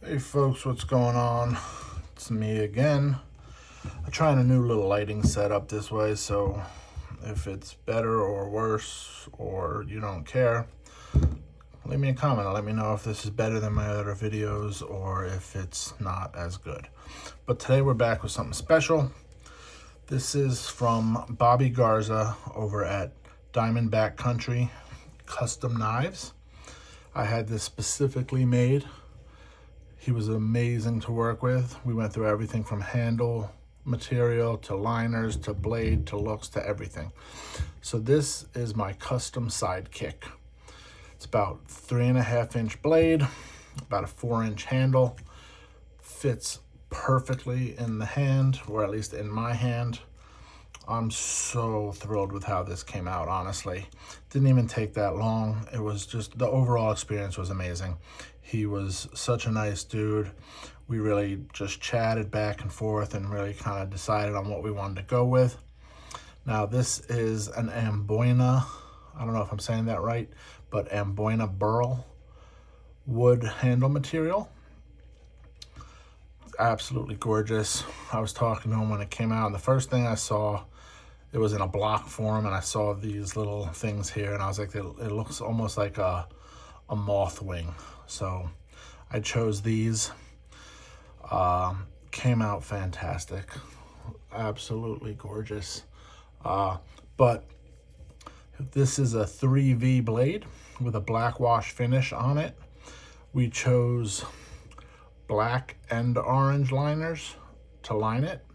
Hey folks, what's going on? It's me again. I'm trying a new little lighting setup this way, so if it's better or worse or you don't care, leave me a comment. Let me know if this is better than my other videos or if it's not as good. But today we're back with something special. This is from Bobby Garza over at Diamondback Country Custom Knives. I had this specifically made. He was amazing to work with. We went through everything from handle material to liners to blade to looks to everything. So this is my custom sidekick. It's about 3.5-inch blade, about a 4-inch handle. Fits perfectly in the hand, or at least in my hand. I'm so thrilled with how this came out, honestly. Didn't even take that long. It was just, the overall experience was amazing. He was such a nice dude. We really just chatted back and forth and really kind of decided on what we wanted to go with. Now this is an Amboina, I don't know if I'm saying that right, but Amboina burl wood handle material. Absolutely gorgeous. I was talking to him when it came out, and the first thing I saw, it was in a block form, and I saw these little things here, and I was like, it looks almost like a moth wing. So I chose these. Came out fantastic. Absolutely gorgeous. But this is a 3V blade with a black wash finish on it. We chose black and orange liners to line it.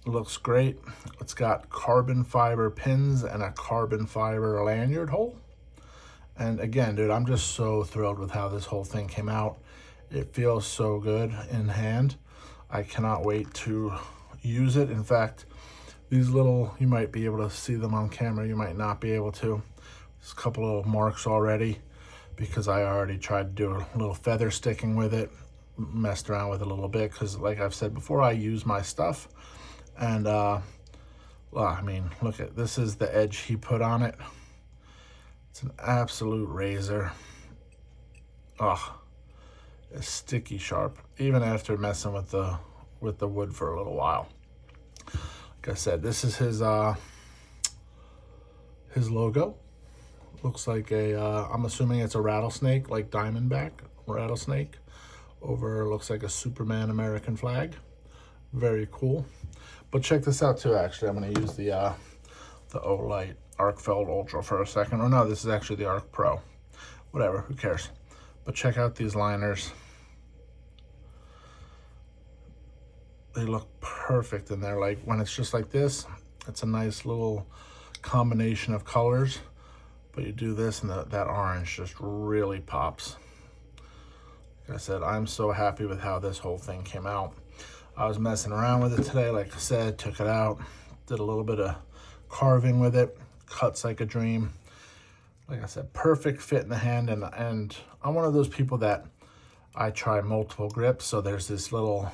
It looks great. It's got carbon fiber pins and a carbon fiber lanyard hole. And again, dude, I'm just so thrilled with how this whole thing came out. It feels so good in hand. I cannot wait to use it. In fact, these little, you might be able to see them on camera, you might not be able to. There's a couple of marks already because I already tried to do a little feather sticking with it, messed around with it a little bit, because like I've said before, I use my stuff. And well, I mean, look at, this is the edge he put on it. It's an absolute razor. Oh, it's sticky sharp, even after messing with the wood for a little while. Like I said, this is his logo. Looks like a, I'm assuming it's a rattlesnake, like Diamondback rattlesnake. Over, looks like a Superman American flag. Very cool. But check this out too, actually. I'm gonna use the Olight Arc Feld Ultra for a second. Or no, this is actually the Arc Pro. Whatever, who cares? But check out these liners. They look perfect in there. Like when it's just like this, it's a nice little combination of colors. But you do this and that orange just really pops. Like I said, I'm so happy with how this whole thing came out. I was messing around with it today, like I said, took it out, did a little bit of carving with it, cuts like a dream. Like I said, perfect fit in the hand, and I'm one of those people that I try multiple grips, so there's this little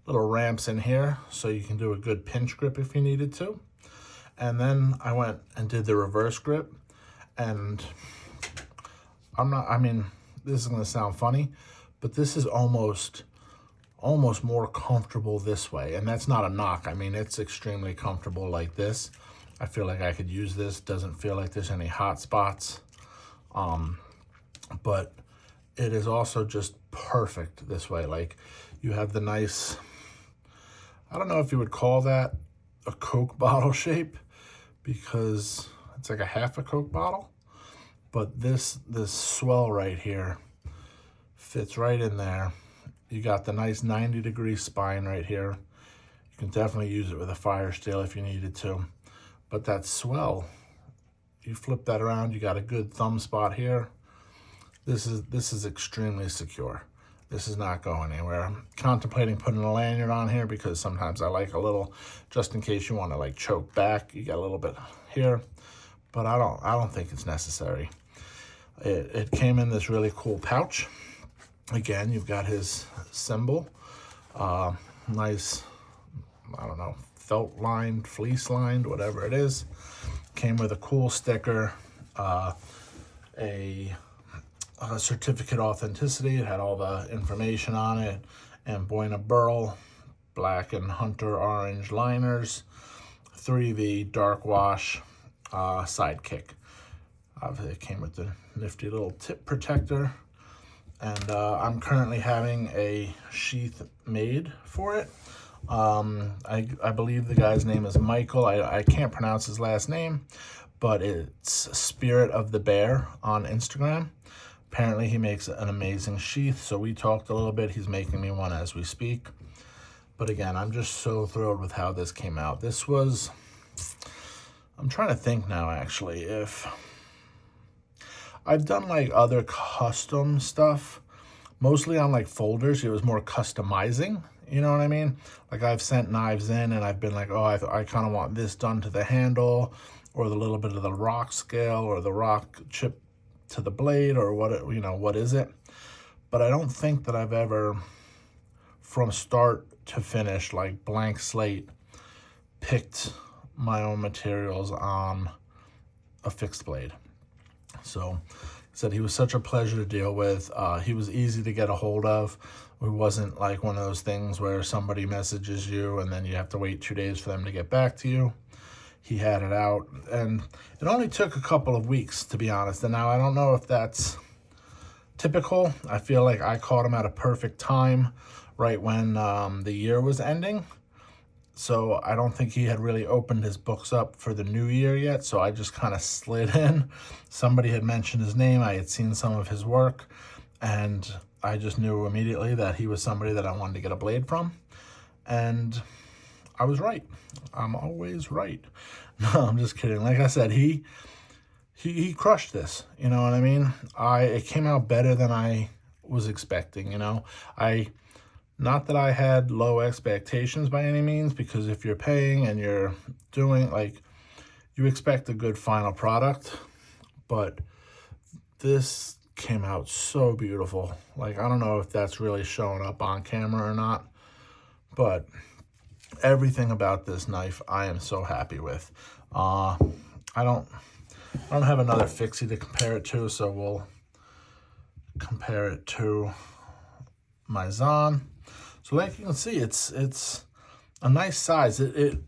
ramps in here, so you can do a good pinch grip if you needed to. And then I went and did the reverse grip, and I mean, this is gonna sound funny, but this is almost more comfortable this way, and that's not a knock. I mean, it's extremely comfortable like this. I feel like I could use this. Doesn't feel like there's any hot spots, but it is also just perfect this way. Like you have the nice, I don't know if you would call that a Coke bottle shape, because it's like a half a Coke bottle, but this swell right here fits right in there. You got the nice 90-degree spine right here. You can definitely use it with a fire steel if you needed to. But that swell, you flip that around, you got a good thumb spot here. This is extremely secure. This is not going anywhere. I'm contemplating putting a lanyard on here because sometimes I like a little, just in case you want to like choke back, you got a little bit here, but I don't think it's necessary. It came in this really cool pouch. Again, you've got his symbol, nice, I don't know, felt lined, fleece lined, whatever it is. Came with a cool sticker, a certificate authenticity. It had all the information on it, and Boyna Burl, black and hunter orange liners, 3V dark wash sidekick. Obviously, it came with the nifty little tip protector, and I'm currently having a sheath made for it. I believe the guy's name is Michael. I can't pronounce his last name, but it's Spirit of the Bear on Instagram. Apparently he makes an amazing sheath, so we talked a little bit. He's making me one as we speak. But again, I'm just so thrilled with how this came out. This was, I'm trying to think now actually, if I've done like other custom stuff, mostly on like folders. It was more customizing, you know what I mean? Like I've sent knives in and I've been like, oh, I kind of want this done to the handle, or the little bit of the rock scale, or the rock chip to the blade, or what is it? But I don't think that I've ever, from start to finish, like blank slate, picked my own materials on a fixed blade. So he said he was such a pleasure to deal with. He was easy to get a hold of. It wasn't like one of those things where somebody messages you and then you have to wait 2 days for them to get back to you. He had it out, and it only took a couple of weeks, to be honest. And now I don't know if that's typical. I feel like I caught him at a perfect time, right when the year was ending. So I don't think he had really opened his books up for the new year yet. So I just kind of slid in. Somebody had mentioned his name. I had seen some of his work, and I just knew immediately that he was somebody that I wanted to get a blade from. And I was right. I'm always right. No, I'm just kidding. Like I said, he crushed this. You know what I mean? It came out better than I was expecting. Not that I had low expectations by any means, because if you're paying and you're doing, like, you expect a good final product, but this came out so beautiful. Like, I don't know if that's really showing up on camera or not, but everything about this knife I am so happy with. I don't have another fixie to compare it to, so we'll compare it to my Zahn. So like you can see, it's a nice size. It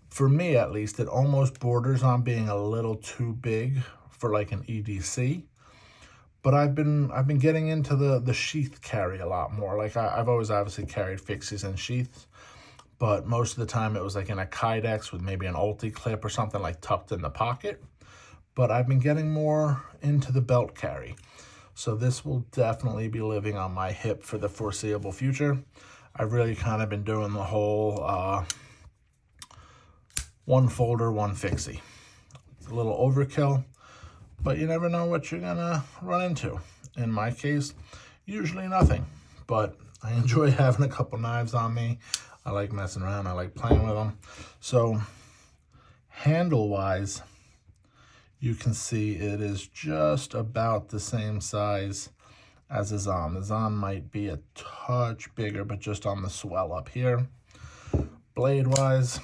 for me at least, it almost borders on being a little too big for like an EDC. But I've been getting into the sheath carry a lot more. Like I've always obviously carried fixies and sheaths, but most of the time it was like in a Kydex with maybe an ulti clip or something, like tucked in the pocket. But I've been getting more into the belt carry. So this will definitely be living on my hip for the foreseeable future. I've really kind of been doing the whole one folder, one fixie. It's a little overkill, but you never know what you're gonna run into. In my case, usually nothing, but I enjoy having a couple knives on me. I like messing around, I like playing with them. So handle-wise, you can see it is just about the same size as the Zahn. The Zahn might be a touch bigger, but just on the swell up here. Blade-wise,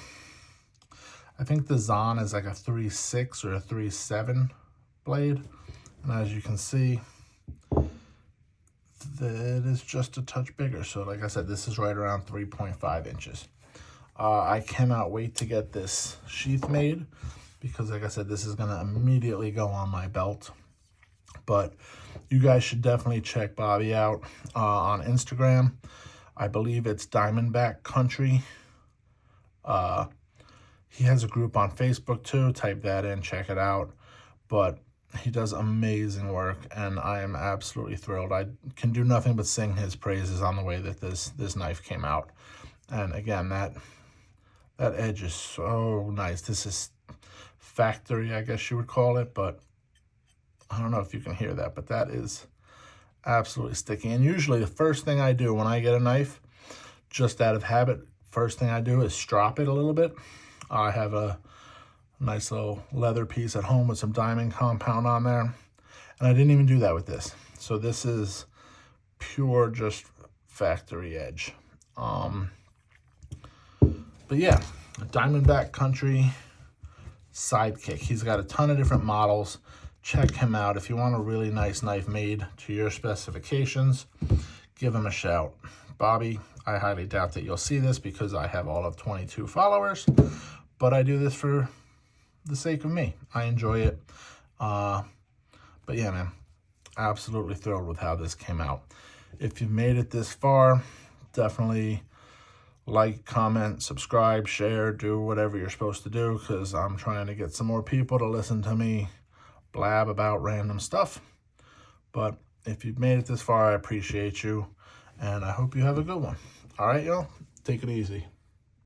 I think the Zahn is like a 3.6 or a 3.7 blade. And as you can see, it is just a touch bigger. So like I said, this is right around 3.5 inches. I cannot wait to get this sheath made, because like I said, this is gonna immediately go on my belt. But you guys should definitely check Bobby out on Instagram. I believe it's Diamondback Country. He has a group on Facebook too. Type that in, check it out. But he does amazing work, and I am absolutely thrilled. I can do nothing but sing his praises on the way that this knife came out. And again, that edge is so nice. This is factory, I guess you would call it, but I don't know if you can hear that, but that is absolutely sticky. And usually the first thing I do when I get a knife, just out of habit, first thing I do is strop it a little bit. I have a nice little leather piece at home with some diamond compound on there, and I didn't even do that with this. So this is pure just factory edge. But yeah, Diamondback Country Sidekick. He's got a ton of different models. check him out. If you want a really nice knife made to your specifications, give him a shout. Bobby, I highly doubt that you'll see this because I have all of 22 followers, but I do this for the sake of me. I enjoy it. But yeah, man, absolutely thrilled with how this came out. If you've made it this far, definitely like, comment, subscribe, share, do whatever you're supposed to do, because I'm trying to get some more people to listen to me blab about random stuff. But if you've made it this far, I appreciate you, and I hope you have a good one. All right, y'all, take it easy.